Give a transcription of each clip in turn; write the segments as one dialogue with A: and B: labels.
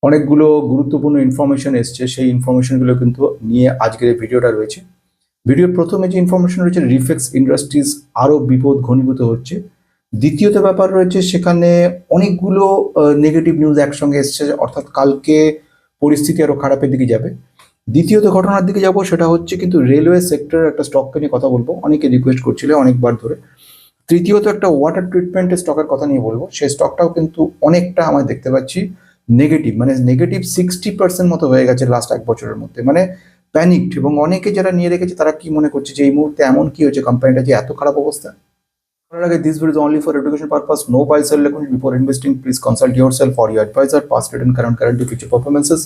A: অনেকগুলো গুরুত্বপূর্ণ ইনফরমেশন এসছে, সেই ইনফরমেশনগুলো কিন্তু নিয়ে আজকের এই ভিডিওটা রয়েছে। ভিডিওর প্রথমে যে ইনফরমেশন রয়েছে, রিফেক্স ইন্ডাস্ট্রিজ আরও বিপদ ঘনীভূত হচ্ছে। দ্বিতীয়ত ব্যাপার রয়েছে, সেখানে অনেকগুলো নেগেটিভ নিউজ একসঙ্গে এসছে, অর্থাৎ কালকে পরিস্থিতি আরও খারাপের দিকে যাবে। দ্বিতীয়ত ঘটনার দিকে যাব, সেটা হচ্ছে কিন্তু রেলওয়ে সেক্টরের একটা স্টককে নিয়ে কথা বলবো, অনেকে রিকোয়েস্ট করছিল অনেকবার ধরে। তৃতীয়ত একটা ওয়াটার ট্রিটমেন্টের স্টকের কথা নিয়ে বলবো, সেই স্টকটাও কিন্তু অনেকটা আমরা দেখতে পাচ্ছি নেগেটিভ, মানে নেগেটিভ 60% মতো হয়ে গেছে লাস্ট এক বছরের মধ্যে, মানে প্যানিকড। এবং অনেকে যারা নিয়ে রেখেছে তারা কি মনে করছে যে এই মুহূর্তে এমন কি হয়েছে কোম্পানিটা যে এত খারাপ অবস্থা। করার আগে, this video is only for education purpose, no buy sell recommended. Before investing please consult yourself for your advisor, past return current current future performances.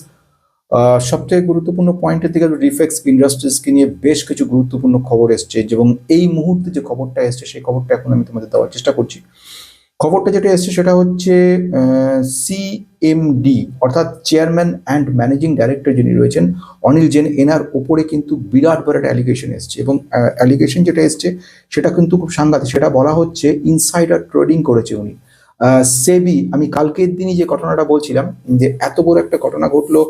A: সবথেকে গুরুত্বপূর্ণ পয়েন্টের দিকে, রিফেক্স ইন্ডাস্ট্রিজকে নিয়ে বেশ কিছু গুরুত্বপূর্ণ খবর এসছে, এবং এই মুহূর্তে যে খবরটা এসছে সেই খবরটা এখন আমি তোমাদের দেওয়ার চেষ্টা করছি। খবরটা যেটা এসছে সেটা হচ্ছে সিএমডি অর্থাৎ চেয়ারম্যান অ্যান্ড ম্যানেজিং ডাইরেক্টর যিনি রয়েছেন অনিল জৈন, এনার ওপরে কিন্তু বিরাট বড় একটা অ্যালিগেশন এসছে। এবং অ্যালিগেশন যেটা এসছে সেটা কিন্তু খুব সাংঘাতিক। সেটা বলা হচ্ছে ইনসাইডার ট্রেডিং করেছে উনি। সেবি, আমি কালকের দিনই যে ঘটনাটা বলছিলাম যে এত বড় একটা ঘটনা ঘটলো,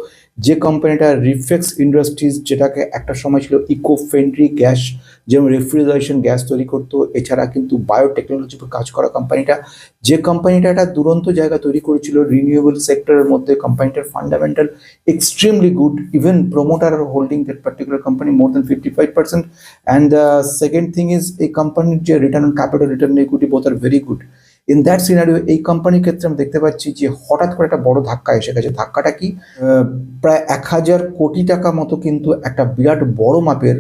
A: যে কোম্পানিটা রিফেক্স ইন্ডাস্ট্রিজ, যেটাকে একটা সময় ছিল ইকো ফ্রেন্ডলি গ্যাস, যেমন রেফ্রিজারেশন গ্যাস তৈরি করতো, এছাড়া কিন্তু বায়োটেকনোলজির উপর কাজ করা কোম্পানিটা, যে কোম্পানিটা একটা দুরন্ত জায়গা তৈরি করেছিল রিনিউয়েবল সেক্টরের মধ্যে, কোম্পানিটার fundamental extremely good, even promoter আর holding that particular company more than 55%। And second thing is, এই কোম্পানির যে return on capital, return on equity both are very good. In that scenario এই কোম্পানির ক্ষেত্রে আমি দেখতে পাচ্ছি যে হঠাৎ করে একটা বড় ধাক্কা এসে গেছে। ধাক্কাটা কি? প্রায় 1000 কোটি টাকা মতো কিন্তু একটা বিরাট বড় মাপের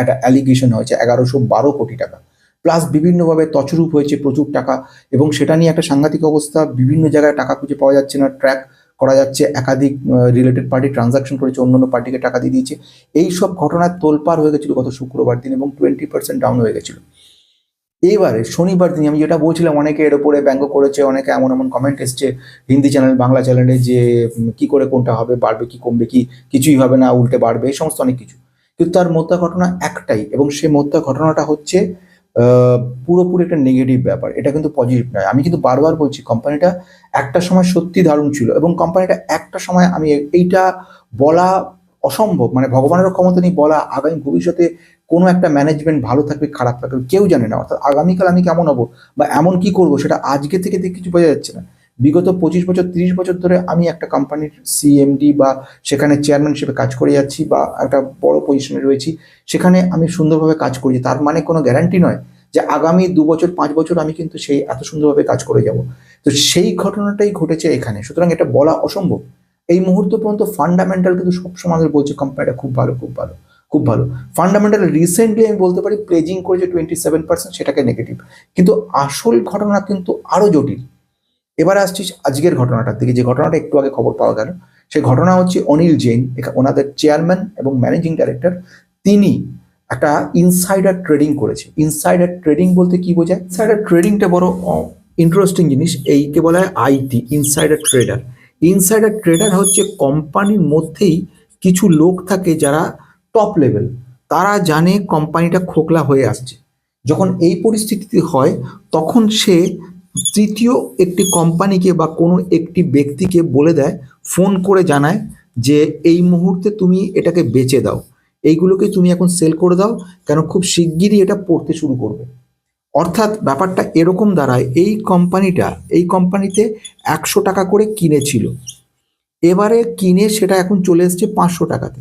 A: একটা অ্যালিগেশন হয়েছে, 1112 কোটি টাকা, প্লাস বিভিন্নভাবে তছরূপ হয়েছে প্রচুর টাকা। এবং সেটা নিয়ে একটা সাংঘাতিক অবস্থা, বিভিন্ন জায়গায় টাকা খুঁজে পাওয়া যাচ্ছে না, ট্র্যাক করা যাচ্ছে, একাধিক রিলেটেড পার্টি ট্রানজাকশন করেছে, অন্যান্য পার্টিকে টাকা দিয়ে দিয়েছে। এই সব ঘটনায় তোলপাড় হয়ে গেছিল গত শুক্রবার দিন, এবং 20% ডাউন হয়ে গেছিল। এইবারে শনিবার দিন আমি যেটা বলছিলাম, অনেকে এর উপরে ব্যঙ্গ করেছে, অনেকে এমন এমন কমেন্ট এসছে হিন্দি চ্যানেল, বাংলা চ্যানেলে, যে কি করে কোনটা হবে, বাড়বে কি কমবে, কি কিছুই হবে না, উল্টে বাড়বে, এই সমস্ত অনেক কিছু। কিন্তু তার মোদ্দা ঘটনা একটাই, এবং সেই মোদ্দা ঘটনাটা হচ্ছে পুরোপুরি একটা নেগেটিভ ব্যাপার, এটা কিন্তু পজিটিভ নয়। আমি কিন্তু বারবার বলছি কোম্পানিটা একটা সময় সত্যি দারুণ ছিল, এবং কোম্পানিটা একটা সময়, আমি এইটা বলা অসম্ভব, মানে ভগবানের ক্ষমতা নেই বলা আগামী ভবিষ্যতে কোনো একটা ম্যানেজমেন্ট ভালো থাকবে খারাপ থাকবে কেউ জানে না, অর্থাৎ আগামীকাল আমি কেমন হবো বা এমন কি করবো সেটা আজকে থেকে কিছু বোঝা যাচ্ছে না। বিগত 25 বছর 30 বছর ধরে আমি একটা কোম্পানির সিএমডি বা সেখানে চেয়ারম্যান হিসেবে কাজ করে যাচ্ছি, বা একটা বড় পজিশনে রয়েছি, সেখানে আমি সুন্দরভাবে কাজ করি, তার মানে কোনো গ্যারান্টি নয় যে আগামী 2 বছর 5 বছর আমি কিন্তু সেই এত সুন্দরভাবে কাজ করে যাব। তো সেই ঘটনাটাই ঘটেছে এখানে, সুতরাং এটা বলা অসম্ভব। এই মুহূর্ত পর্যন্ত ফান্ডামেন্টাল কিন্তু সবসময় আমাদের বলছে কোম্পানিটা খুব ভালো, খুব ভালো, খুব ভালো। ফান্ডামেন্টাল রিসেন্টলি আমি বলতে পারি প্লেজিং করেছে 27%, সেটাকে নেগেটিভ। কিন্তু আসল ঘটনা কিন্তু আরো জটিল। এবারে আসছি আজকের ঘটনাটার দিকে, যে ঘটনাটা একটু আগে খবর পাওয়া গেল। সেই ঘটনা হচ্ছে অনিল জৈন, ওনাদের চেয়ারম্যান এবং ম্যানেজিং ডাইরেক্টর, তিনি একটা ইনসাইডার ট্রেডিং করেছে। ইনসাইডার ট্রেডিং বলতে কি বোঝায়? ইনসাইডার ট্রেডিংটা বড় ইন্টারেস্টিং জিনিস, এইকে বলা হয় it, insider trader. Insider trader হচ্ছে কোম্পানির মধ্যেই কিছু লোক থাকে যারা টপ লেভেল, তারা জানে কোম্পানিটা খোকলা হয়ে আসছে। যখন এই পরিস্থিতি হয় তখন সে তৃতীয় একটি কোম্পানিকে বা কোনো একটি ব্যক্তিকে বলে দেয়, ফোন করে জানায় যে এই মুহূর্তে তুমি এটাকে বেচে দাও, এইগুলোকে তুমি এখন সেল করে দাও, কেন খুব শিগগিরই এটা পড়তে শুরু করবে। অর্থাৎ ব্যাপারটা এরকম দাঁড়ায়, এই কোম্পানিতে 100 টাকা করে কিনেছিল, এবারে কিনে সেটা এখন চলে এসছে 500 টাকাতে।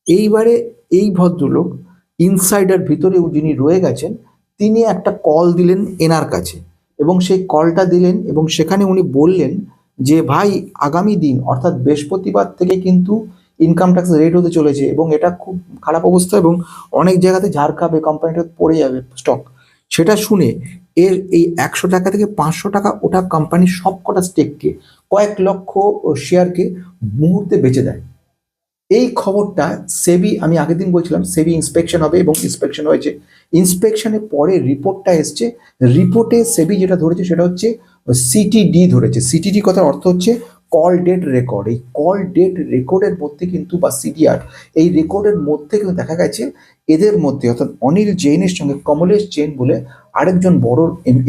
A: এইবারে এই ভদ্রলোক ইনসাইডার ভিতরে যিনি রয়ে গেছেন, তিনি একটা কল দিলেন এনার কাছে, এবং সেই কলটা দিলেন এবং সেখানে উনি বললেন যে ভাই, আগামী দিন অর্থাৎ বৃহস্পতিবার থেকে কিন্তু ইনকাম ট্যাক্স রেট হতে চলেছে, এবং এটা খুব খারাপ অবস্থা, এবং অনেক জায়গাতে ঝাড় খাবে, কোম্পানিটা পড়ে যাবে স্টক। সেটা শুনে এই 100 টাকা থেকে 500 টাকা ওটা কোম্পানির সব কটা স্টেককে, কয়েক লক্ষ শেয়ারকে মুহূর্তে বেচে দেয়। এই খবরটা সেবি, আমি আগের দিন বলছিলাম সেবি ইন্সপেকশন হবে, এবং ইন্সপেকশন হয়েছে। ইন্সপেকশনের পরে রিপোর্টটা এসছে, রিপোর্টে সেবি যেটা ধরেছে সেটা হচ্ছে সিটিডি ধরেছে। সিটিডি কথার অর্থ হচ্ছে কল ডেট রেকর্ড। এই কল ডেট রেকর্ডের মধ্যে কিন্তু, বা সিডিআর, এই রেকর্ডের মধ্যে কিন্তু দেখা গেছে এদের মধ্যে, অর্থাৎ অনিল জৈনের সঙ্গে কমলেশ জৈন বলে আরেকজন বড়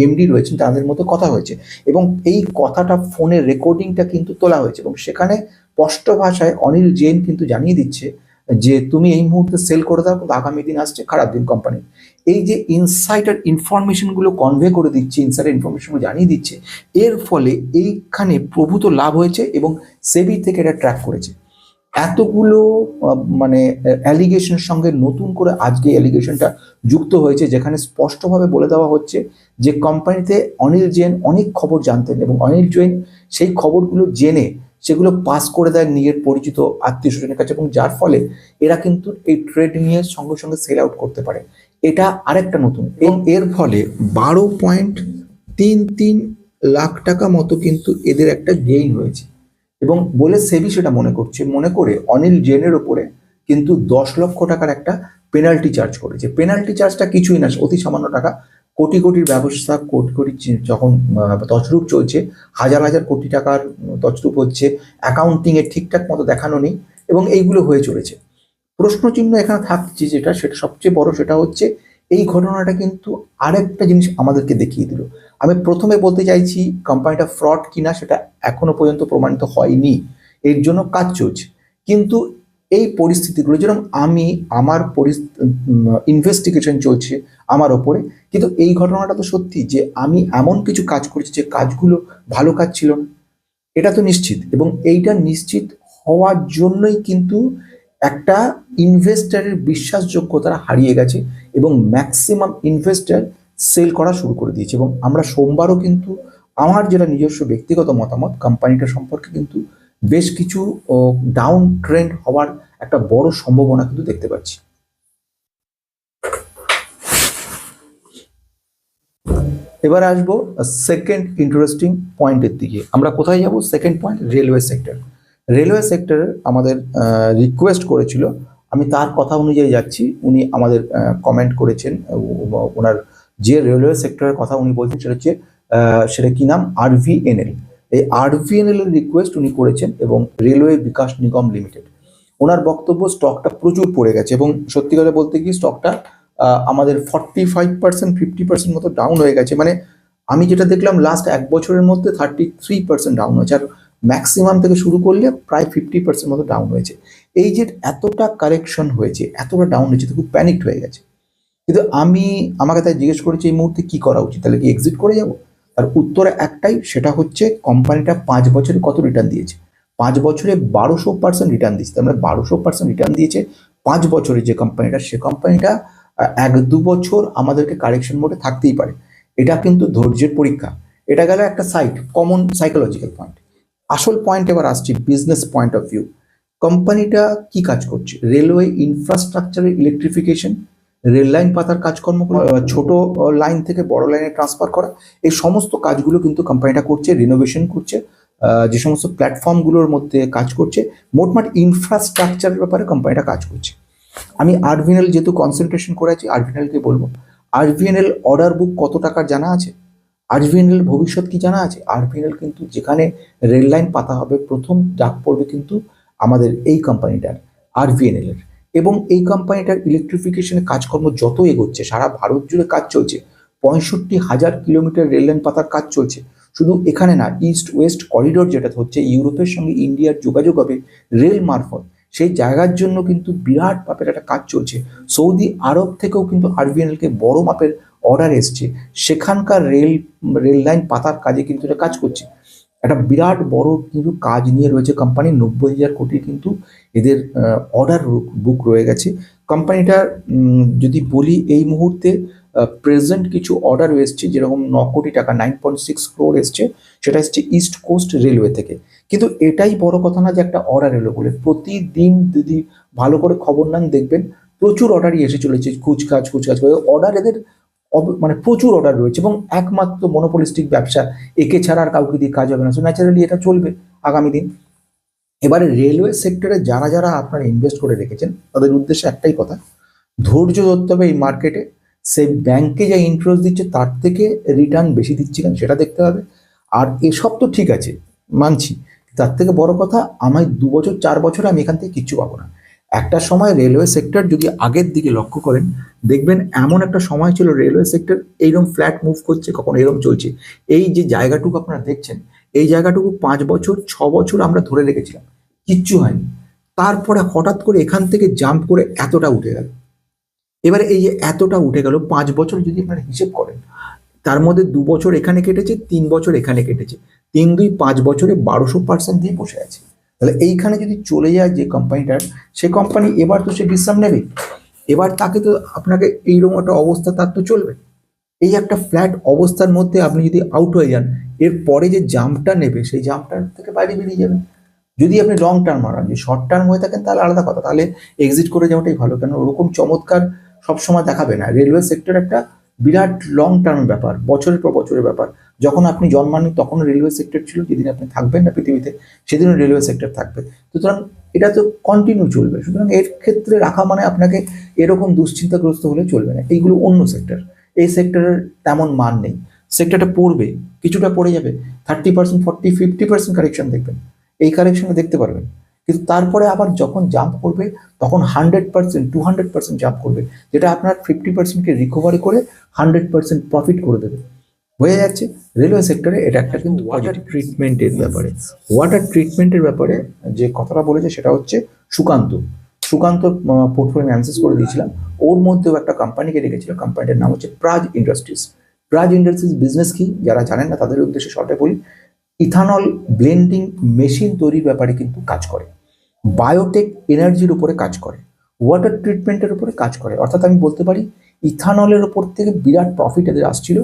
A: এমডি রয়েছেন, তাদের মধ্যে কথা হয়েছে, এবং এই কথাটা ফোনের রেকর্ডিংটা কিন্তু তোলা হয়েছে, এবং সেখানে স্পষ্ট ভাষায় অনিল জৈন কিন্তু জানিয়ে দিচ্ছে যে তুমি এই মুহূর্তে সেল করে দাও, কিন্তু আগামী দিন আসছে খারাপ দিন কোম্পানি। এই যে ইনসাইডার ইনফরমেশনগুলো কনভে করে দিচ্ছে, ইনসাইডার ইনফরমেশনগুলো জানিয়ে দিচ্ছে, এর ফলে এইখানে প্রভূত লাভ হয়েছে এবং সেবি থেকে এটা ট্র্যাক করেছে। এতগুলো মানে অ্যালিগেশনের সঙ্গে নতুন করে আজকে অ্যালিগেশনটা যুক্ত হয়েছে, যেখানে স্পষ্টভাবে বলে দেওয়া হচ্ছে যে কোম্পানিতে অনিল জৈন অনেক খবর জানতেন এবং অনিল জৈন সেই খবরগুলো জেনে সেগুলো পাস করে দেয় নিজের পরিচিত আত্মীয় স্বজনের কাছে, এবং যার ফলে এরা কিন্তু এই ট্রেড নিয়ে সঙ্গে সঙ্গে সেল আউট করতে পারে। এটা আরেকটা নতুন, এবং এর ফলে 12.33 লাখ টাকা মতো কিন্তু এদের একটা গেইন হয়েছে। এবং বলে সেবি সেটা মনে করে অনিল জৈনের ওপরে কিন্তু 10 লক্ষ টাকার একটা পেনাল্টি চার্জ করেছে। পেনাল্টি চার্জটা কিছুই না, অতি সামান্য টাকা। কোটি কোটির ব্যবসা, কোটি কোটি যখন তছরূপ চলছে, হাজার হাজার কোটি টাকার তছরূপ হচ্ছে, অ্যাকাউন্টিং এর ঠিকঠাক মতো দেখানো নেই, এবং এইগুলো হয়ে চলেছে। প্রশ্নচিহ্ন এখানে থাকছে সেটা সবচেয়ে বড়, সেটা হচ্ছে এই ঘটনাটা কিন্তু আরেকটা জিনিস আমাদেরকে দেখিয়ে দিল। আমি প্রথমে বলতে চাইছি কোম্পানিটা ফ্রড কিনা সেটা এখনো পর্যন্ত প্রমাণিত হয়নি, এর জন্য কাজ চলছে। কিন্তু এই পরিস্থিতিগুলো, যেরকম আমার ইনভেস্টিগেশন চলছে আমার ওপরে, কিন্তু এই ঘটনাটা তো সত্যি যে আমি এমন কিছু কাজ করেছি যে কাজগুলো ভালো কাজ ছিল না, এটা তো নিশ্চিত। এবং এইটা নিশ্চিত হওয়ার জন্যই কিন্তু একটা ইনভেস্টারের বিশ্বাসযোগ্যতা হারিয়ে গেছে এবং ম্যাক্সিমাম ইনভেস্টার সেল করা শুরু করে দিয়েছে। এবং আমরা সোমবারও কিন্তু আমার যেটা নিজস্ব ব্যক্তিগত মতামত, কোম্পানিটা সম্পর্কে কিন্তু বেশ কিছু ডাউন ট্রেন্ড হওয়ার একটা বড় সম্ভাবনা কিন্তু দেখতে পাচ্ছি। এবার আসবো সেকেন্ড ইন্টারেস্টিং পয়েন্টের দিকে। আমরা কোথায় যাব? Second point, railway sector. Railway সেক্টরের আমাদের রিকোয়েস্ট করেছিল, আমি তার কথা অনুযায়ী যাচ্ছি। উনি আমাদের কমেন্ট করেছেন, ওনার যে রেলওয়ে সেক্টরের কথা উনি বলছেন সেটা কি নাম, RVNL। এই RVNL এর রিকোয়েস্ট উনি করেছেন, এবং রেলওয়ে বিকাশ নিগম লিমিটেড। ওনার বক্তব্য স্টকটা প্রচুর পড়ে গেছে, এবং সত্যি কথা বলতে কি স্টকটা আমাদের 45% 50% মতো ডাউন হয়ে গেছে। মানে আমি যেটা দেখলাম লাস্ট এক বছরের মধ্যে 33% ডাউন হয়েছে, আর ম্যাক্সিমাম থেকে শুরু করলে প্রায় 50% মতো ডাউন হয়েছে। এই যে এতটা কারেকশন হয়েছে, এতটা ডাউন হয়েছে, তো খুব প্যানিকড হয়ে গেছে। কিন্তু আমাকে তাই জিজ্ঞেস করেছি এই মুহূর্তে কি করা উচিত, তাহলে কি এক্সিট করে যাব? তার উত্তরে একটাই, সেটা হচ্ছে কোম্পানিটা 5 বছরে কত রিটার্ন দিয়েছে। 5 বছরে 1200% রিটার্ন দিয়েছে। তার মানে 1200% রিটার্ন দিয়েছে 5 বছরে যে কোম্পানিটা, সে কোম্পানিটা 1-2 বছর আমাদেরকে কারেকশন মোডে থাকতেই পারে। এটা কিন্তু ধৈর্যের পরীক্ষা। এটা গেল একটা সাইড, কমন সাইকোলজিক্যাল পয়েন্ট। আসল পয়েন্ট এবার আসছি, বিজনেস পয়েন্ট অফ ভিউ। কোম্পানিটা কি কাজ করছে? রেলওয়ে ইনফ্রাস্ট্রাকচারের ইলেকট্রিফিকেশন, রেল লাইন পাতার কাজকর্মগুলো, ছোট লাইন থেকে বড় লাইনে ট্রান্সফার করা, এই সমস্ত কাজগুলো কিন্তু কোম্পানিটা করছে। রিনোভেশন করছে, যে সমস্ত প্ল্যাটফর্মগুলোর মধ্যে কাজ করছে, মোটমাট ইনফ্রাস্ট্রাকচারের ব্যাপারে কোম্পানিটা কাজ করছে। আমি RVNL যেহেতু কনসেন্ট্রেশন করেছি, RVNLকে বলবো, RVNL অর্ডার বুক কত টাকার জানা আছে? RVNL ভবিষ্যৎ কি জানা আছে? RVNL কিন্তু যেখানে রেল লাইন পাতা হবে, প্রথম ডাক পড়বে কিন্তু আমাদের এই কোম্পানিটার, RVNL এর। এবং এই কোম্পানিটার ইলেকট্রিফিকেশনের কাজকর্ম যত এগোচ্ছে, সারা ভারত জুড়ে কাজ চলছে, 65,000 কিলোমিটার রেল লাইন পাতার কাজ চলছে। শুধু এখানে না, ইস্ট ওয়েস্ট করিডোর যেটা হচ্ছে, ইউরোপের সঙ্গে ইন্ডিয়ার যোগাযোগ হবে রেল মারফত, সেই জায়গার জন্য কিন্তু বিরাট মাপের একটা কাজ চলছে। সৌদি আরব থেকেও কিন্তু RVNLকে বড় মাপের অর্ডার এসছে, সেখানকার রেল লাইন পাতার কাজে কিন্তু এটা কাজ করছে। একটা বিরাট বড় কিন্তু কাজ নিয়ে রয়েছে কোম্পানি, 90,000 কোটি কিন্তু এদের অর্ডার বুক রয়ে গেছে। কোম্পানিটার যদি বলি এই মুহূর্তে প্রেজেন্ট কিছু অর্ডার এসছে, যেরকম 9 কোটি টাকা 9.6 crore এসছে, সেটা এসছে ইস্ট কোস্ট রেলওয়ে থেকে। কিন্তু এটাই বড় কথা না যে একটা অর্ডার এলো বলে, প্রতিদিন যদি ভালো করে খবর নেন দেখবেন প্রচুর অর্ডারই এসে চলেছে, কুচকাজ করে অর্ডার এদের মানে প্রচুর অর্ডার রয়েছে, এবং একমাত্র মনোপলিস্টিক ব্যবসা, একে ছাড়া আর কাউকে দিয়ে কাজ হবে না। সো ন্যাচারালি এটা চলবে আগামী দিন। এবারে রেলওয়ে সেক্টরে যারা যারা আপনারা ইনভেস্ট করে রেখেছেন, তাদের উদ্দেশ্যে একটাই কথা, ধৈর্য ধরতে হবে এই মার্কেটে। সে ব্যাংকে যা ইন্টারেস্ট দিচ্ছে তার থেকে রিটার্ন বেশি দিচ্ছে কিনা সেটা দেখতে হবে। আর এসব তো ঠিক আছে, মানছি, তার থেকে বড় কথা, আমায় 2 বছর 4 বছরে আমি এখান থেকে কিচ্ছু পাবো না। একটা সময় রেলওয়ে সেক্টর যদি আগের দিকে লক্ষ্য করেন, দেখবেন এমন একটা সময় ছিল রেলওয়ে সেক্টর এইরকম ফ্ল্যাট মুভ করছে, কখনো এরকম চলছে। এই যে জায়গাটুকু আপনারা দেখছেন, এই জায়গাটুকু 5 বছর 6 বছর আমরা ধরে রেখেছিলাম। কিচ্ছু হয়নি, তারপরে হঠাৎ করে এখান থেকে জাম্প করে এতটা উঠে গেল। এবারে এই যে এতটা উঠে গেল, 5 বছর যদি আপনারা হিসেব করেন, তার মধ্যে 2 বছর এখানে কেটেছে, 3 বছর এখানে কেটেছে, 3 2 5 বছরে 1200% দিয়ে বসে আছে। তাহলে এইখানে যদি চলে যায় যে কোম্পানিটার, সে কোম্পানি এবার তো সে বিশ্রাম নেবে, এবার তাকে তো আপনাকে এইরকম একটা অবস্থা তার তো চলবে। এই একটা ফ্ল্যাট অবস্থার মধ্যে আপনি যদি আউট হয়ে যান, এর পরে যে জাম্পটা নেবে সেই জাম্পটার থেকে বাইরে বেরিয়ে যাবেন। যদি আপনি লং টার্ম মারান, যে শর্ট টার্ম হয়ে থাকেন তাহলে আলাদা কথা, তাহলে এক্সিট করে যাওয়াটাই ভালো, কেন ওরকম চমৎকার সবসময় দেখাবে না। রেলওয়ে সেক্টর একটা বিরাট লং টার্ম ব্যাপার, বছরের পর বছরের ব্যাপার। যখন আপনি জন্মাননি তখন রেলওয়ে সেক্টর ছিল, যেদিন আপনি থাকবেন না পৃথিবীতে সেদিনও রেলওয়ে সেক্টর থাকবে। সুতরাং এটা তো কন্টিনিউ চলবে, সুতরাং এর ক্ষেত্রে রাখা মানে আপনাকে এরকম দুশ্চিন্তাগ্রস্ত হলে চলবে না। এইগুলো অন্য সেক্টর, এই সেক্টরের তেমন মান নেই। সেক্টরটা পড়বে, কিছুটা পড়ে যাবে, 30%, 40, 50% কারেকশন দেখবেন, এই কারেকশনে দেখতে পারবেন। কিন্তু তারপরে আবার যখন জাম্প করবে তখন 100%, 200% জাম্প করবে, যেটা আপনার 50%কে রিকভারি করে 100% প্রফিট করে দেবে। হয়ে যাচ্ছে রেলওয়ে সেক্টরে এটা একটা কিন্তু ওয়াটার ট্রিটমেন্টের ব্যাপারে। ওয়াটার ট্রিটমেন্টের ব্যাপারে যে কথাটা বলেছে সেটা হচ্ছে সুকান্ত। সুকান্ত পোর্টফোলিও অ্যানালিসিস করে দিয়েছিলাম, ওর মধ্যেও একটা কোম্পানিকে রেখেছিল, কোম্পানিটার নাম হচ্ছে Praj industries. Praj industries business কি যারা জানেন না তাদের উদ্দেশ্যে শর্টে বলি, ইথানল ব্লেন্ডিং মেশিন তৈরির ব্যাপারে কিন্তু কাজ করে, বায়োটেক এনার্জির উপরে কাজ করে, ওয়াটার ট্রিটমেন্টের উপরে কাজ করে। অর্থাৎ আমি বলতে পারি ইথানলের ওপর থেকে বিরাট প্রফিট এদের আসছিল,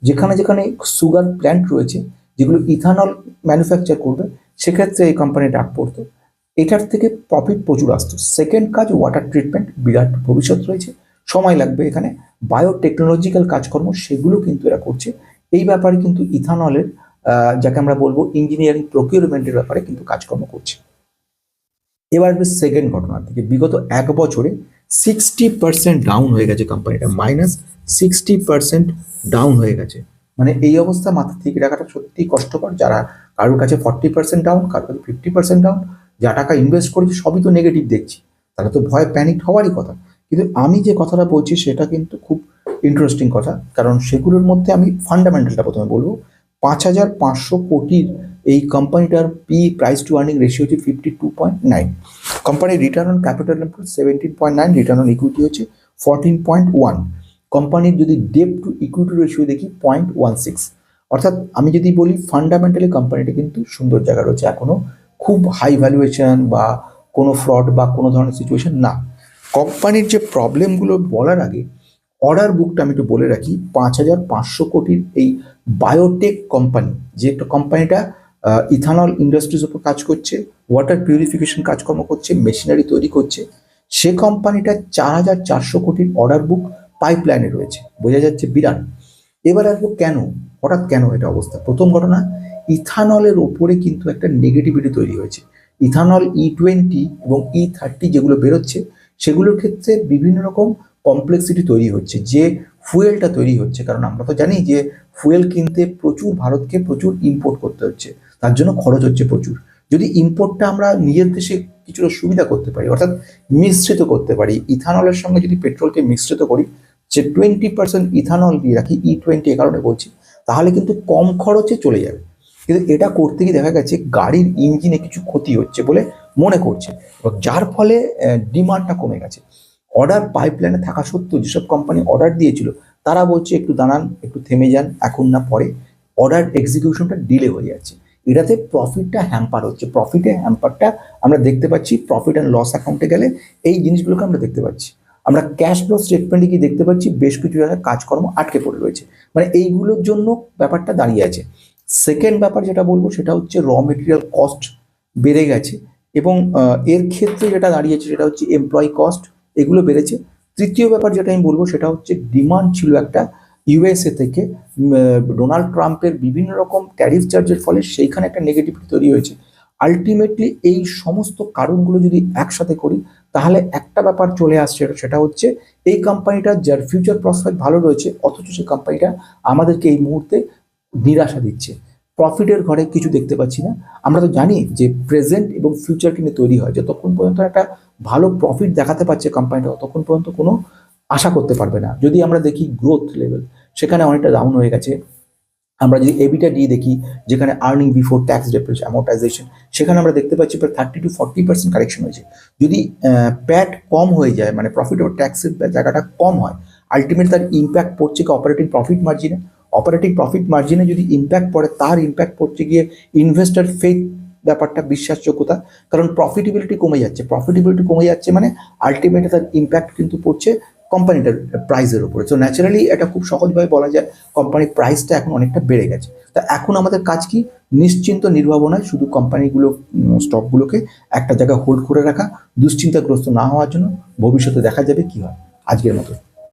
A: যেখানে যেখানে সুগার প্ল্যান্ট রয়েছে যেগুলো ইথানল ম্যানুফ্যাকচার করবে, সেক্ষেত্রে এই কোম্পানি ডাক পড়তো, এটার থেকে প্রফিট প্রচুর আসতো। সেকেন্ড কাজ ওয়াটার ট্রিটমেন্ট, বিরাট ভবিষ্যৎ রয়েছে, সময় লাগবে এখানে। বায়োটেকনোলজিক্যাল কাজকর্ম সেগুলো কিন্তু এরা করছে। এই ব্যাপারে কিন্তু ইথানলের যাকে আমরা বলবো ইঞ্জিনিয়ারিং প্রকিউরমেন্টের ব্যাপারে কিন্তু কাজকর্ম করছে। এবার আসবে সেকেন্ড ঘটনার দিকে। বিগত 1 বছরে 60% ডাউন হয়ে গেছে কোম্পানিটা, -60% ডাউন হয়ে গেছে। মানে এই অবস্থা মাথা ঠিক রাখাটা সত্যি কষ্টকর। যারা কারোর কাছে 40% ডাউন, কারোর কাছে 50% ডাউন, যা টাকা ইনভেস্ট করেছে সবই তো নেগেটিভ দেখছি, তাহলে তো ভয় প্যানিক হওয়ারই কথা। কিন্তু আমি যে কথাটা বলছি সেটা কিন্তু খুব ইন্টারেস্টিং কথা, কারণ সেগুলোর মধ্যে আমি ফান্ডামেন্টালটা প্রথমে বলবো। 5,500 কোটির এই কোম্পানিটার প্রাইস টু আর্নিং রেশিও হচ্ছে 52.9, কোম্পানির return on capital employed 17.9, return on equity হচ্ছে 14.1, কোম্পানির যদি ডেট টু ইকুইটি রেশিও দেখি 0.16। অর্থাৎ আমি যদি বলি ফান্ডামেন্টালি কোম্পানিটা কিন্তু সুন্দর জায়গা রয়েছে, এখনো খুব হাই ভ্যালুয়েশন বা কোনো ফ্রড বা কোনো ধরনের সিচুয়েশন না। কোম্পানির যে প্রবলেমগুলো বলার আগে অর্ডার বুকটা আমি একটু বলে রাখি। 5,500 কোটির এই বায়োটেক কোম্পানি, যে কোম্পানিটা ইথানল ইন্ডাস্ট্রিজ উপর কাজ করছে, ওয়াটার পিউরিফিকেশন কাজকর্ম করছে, মেশিনারি তৈরি করছে, সে কোম্পানিটা 4,400 কোটির অর্ডার বুক পাইপলাইনে রয়েছে, বোঝা যাচ্ছে বিরাট। এবার আসবো কেন, হঠাৎ কেন এটা অবস্থা। প্রথম ঘটনা, ইথানলের ওপরে কিন্তু একটা নেগেটিভিটি তৈরি হয়েছে। ইথানল E20 এবং E30 যেগুলো বেরোচ্ছে সেগুলোর ক্ষেত্রে বিভিন্ন রকম কমপ্লেক্সিটি তৈরি হচ্ছে, যে ফুয়েলটা তৈরি হচ্ছে। কারণ আমরা তো জানি যে ফুয়েল কিনতে প্রচুর ভারতকে প্রচুর ইম্পোর্ট করতে হচ্ছে, তার জন্য খরচ হচ্ছে প্রচুর। যদি ইম্পোর্টটা আমরা নিজের দেশে কিছুটা সুবিধা করতে পারি, অর্থাৎ মিশ্রিত করতে পারি, ইথানলের সঙ্গে যদি পেট্রোলকে মিশ্রিত করি, যে 20% ইথানল দিয়ে রাখি, E20 এ কারণে বলছি, তাহলে কিন্তু কম খরচে চলে যাবে। কিন্তু এটা করতে গিয়ে দেখা গেছে গাড়ির ইঞ্জিনে কিছু ক্ষতি হচ্ছে বলে মনে করছে, এবং যার ফলে ডিমান্ডটা কমে গেছে। অর্ডার পাইপলাইনে থাকা সত্ত্বেও যেসব কোম্পানি অর্ডার দিয়েছিল তারা বলছে একটু দাঁড়ান, একটু থেমে যান, এখন না পরে, অর্ডার এক্সিকিউশনটা ডিলে হয়ে যাচ্ছে। এটাতে প্রফিটটা হ্যাম্পার হচ্ছে। প্রফিটের হ্যাম্পারটা আমরা দেখতে পাচ্ছি প্রফিট অ্যান্ড লস অ্যাকাউন্টে গেলে, এই জিনিসগুলোকে আমরা দেখতে পাচ্ছি। আমরা ক্যাশ ফ্লো স্টেটমেন্টে গিয়ে দেখতে পাচ্ছি বেশ কিছু জায়গায় কাজকর্ম আটকে পড়ে রয়েছে, মানে এইগুলোর জন্য ব্যাপারটা দাঁড়িয়ে আছে। সেকেন্ড ব্যাপার যেটা বলবো সেটা হচ্ছে র মেটেরিয়াল কস্ট বেড়ে গেছে, এবং এর ক্ষেত্রে যেটা দাঁড়িয়েছে সেটা হচ্ছে এমপ্লয়ি কস্ট, এগুলো বেড়েছে। তৃতীয় ব্যাপার যেটা আমি বলবো সেটা হচ্ছে ডিমান্ড ছিল একটা ইউএসএ থেকে, ডোনাল্ড ট্রাম্পের বিভিন্ন রকম ট্যারিফ চার্জের ফলে সেইখানে একটা নেগেটিভিটি তৈরি হয়েছে। আলটিমেটলি এই সমস্ত কারণগুলো যদি একসাথে করি তাহলে একটা ব্যাপার চলে আসছে, সেটা হচ্ছে এই কোম্পানিটা যার ফিউচার প্রসপেক্ট ভালো রয়েছে, অথচ সেই কোম্পানিটা আমাদেরকে এই মুহূর্তে নিরাশা দিচ্ছে। প্রফিটের ঘরে কিছু দেখতে পাচ্ছি না। আমরা তো জানি যে প্রেজেন্ট এবং ফিউচার কিন্তু তৈরি হয়, যতক্ষণ পর্যন্ত একটা ভালো প্রফিট দেখাতে পারছে কোম্পানিটা ততক্ষণ পর্যন্ত কোনো আশা করতে পারবে না। যদি আমরা দেখি গ্রোথ লেভেল সেখানে অনেকটা ডাউন হয়ে গেছে, আমরা যদি এবিটা দিয়ে দেখি, যেখানে আর্নিং বিফোর ট্যাক্স অ্যামোর্টাইজেশন, সেখানে আমরা দেখতে পাচ্ছি প্রায় 30 to 40% কারেকশন হয়েছে। যদি প্যাট কম হয়ে যায়, মানে প্রফিট ওভার ট্যাক্সের জায়গাটা কম হয়, আলটিমেট তার ইম্প্যাক্ট পড়ছে কি অপারেটিং প্রফিট মার্জিনে। অপারেটিং প্রফিট মার্জিনে যদি ইম্প্যাক্ট পড়ে, তার ইম্প্যাক্ট পড়ছে গিয়ে ইনভেস্টার ফেথ, ব্যাপারটা বিশ্বাসযোগ্যতা, কারণ প্রফিটেবিলিটি কমে যাচ্ছে মানে আলটিমেটলি তার ইম্প্যাক্ট কিন্তু পড়ছে কোম্পানিটার প্রাইসের উপরে। তো ন্যাচারালি এটা খুব সহজভাবে বলা যায় কোম্পানির প্রাইসটা এখন অনেকটা বেড়ে গেছে। তা এখন আমাদের কাজ কি, নিশ্চিন্ত নির্ভাবনায় শুধু কোম্পানিগুলো স্টকগুলোকে একটা জায়গায় হোল্ড করে রাখা, দুশ্চিন্তাগ্রস্ত না হওয়ার জন্য। ভবিষ্যতে দেখা যাবে কি হয়। আজকের মতো